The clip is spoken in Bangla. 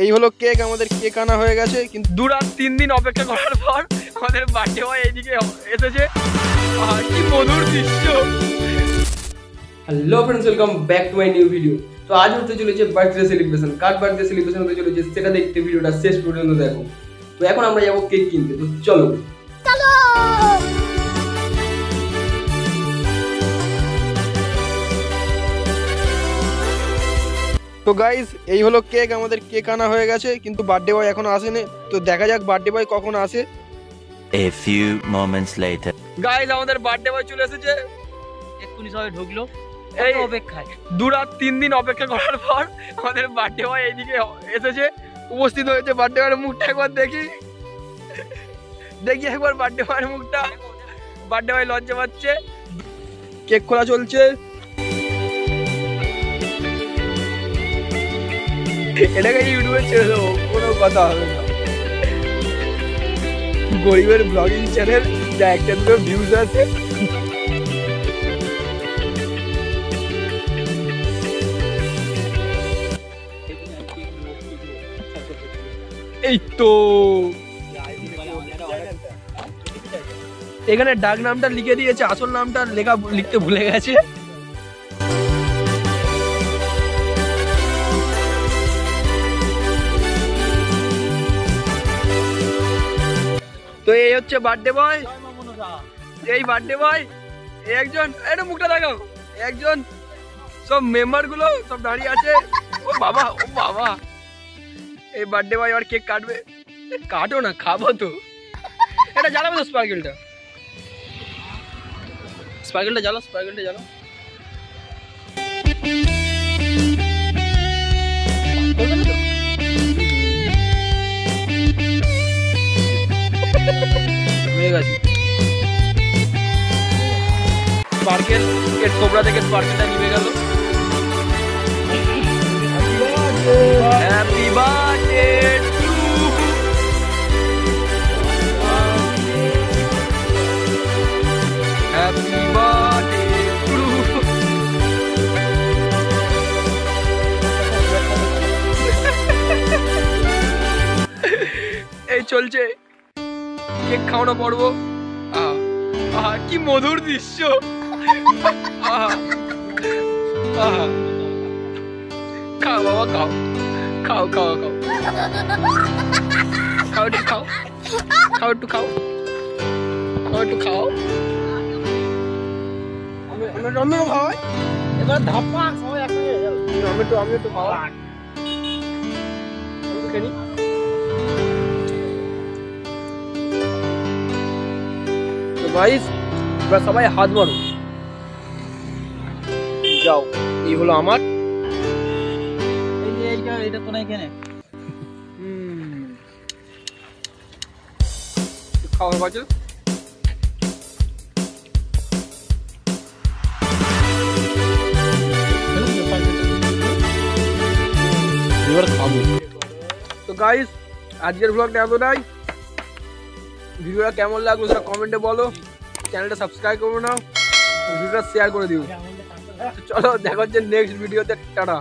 এই হলো কেক, আমাদের কেক আনা হয়ে গেছে, কিন্তু 2 রাত 3 দিন অপেক্ষা করার পর আমাদের বার্থডে বয় এইদিকে এসেছে। কি মধুর দৃশ্য। Hello friends, welcome back to my new video. তো আজ হতে চলেছে বার্থডে সেলিব্রেশন। কার বার্থডে সেলিব্রেশন হতে চলেছে সেটা দেখতে ভিডিওটা শেষ পর্যন্ত দেখো। তো এখন আমরা যাবো কেক কিনতে, তো চলো। তো গাইজ এই হলো কেক, আমাদের কেক আনা হয়ে গেছে, কিন্তু বার্থডে বয় এখনো আসেনি। তো দেখা যাক বার্থডে বয় কখন আসে। A few moments later. Guys আমাদের বার্থডে বয় চলে এসেছে, এক্ষুনি সবাই ঢুকলো এই অপেক্ষায়। 2 রাত 3 দিন অপেক্ষা করার পর আমাদের বার্থডে বয় এইদিকে এসেছে, উপস্থিত হয়েছে। বার্থডে বয়ের মুখটা একবার দেখি একবার বার্থডে বয়ের মুখটা। বার্থডে বয় লজ্জা পাচ্ছে। কেক খোলা চলছে। এটাকে ইউটিউবে ছেড়ে দেবো, কোনো কথা হবে না। গরিবের ব্লগিং চ্যানেল, যা একটা দুটো ভিউজ আছে। এই তো এখানে ডাক নামটা লিখে দিয়েছে, আসল নামটা লিখতে ভুলে গেছে। তো এই হচ্ছে বার্থডে বয়, এই বার্থডে বয়। একজন এটা মুখটা দেখাও, একজন সব মেম্বার গুলো সব দাঁড়িয়ে আছে। ও বাবা, ও বাবা, এই বার্থডে বয় আর কেক কাটবে। কাটো না, খাবো তো। এটা জ্বালাবে তো, স্পার্কেলটা জ্বালো, স্পার্কেলটা জ্বালো। স্পার্কেল এর থোবড়া থেকে স্পার্কেলটা নিভে গেল। Happy birthday to happy birthday to. এই চলছে কেক খাওয়ানো পর্ব। কি মধুর দৃশ্য। খাও বাবা, খাও খাও খাও খাও খাও, একটু খাও, খাও একটু খাও, খাও একটু খাও। আমি খাওয়াই এবার ধাপ্পা সবাই একসঙ্গে। আমি একটু খাওয়া। গাইস এবার সবাই হাত মারো, যাও। এই হলো আমার, এটা তো নাই কেনে খাওয়ার বাজে। তো গাইস আজকের ব্লগটা এতটাই। ভিডিওটা কেমন লাগলো সেটা কমেন্টে বলো, চ্যানেলটা সাবস্ক্রাইব করো না, ভিডিওটা শেয়ার করে দিও। চলো দেখা হচ্ছে নেক্সট ভিডিওতে। টাটা।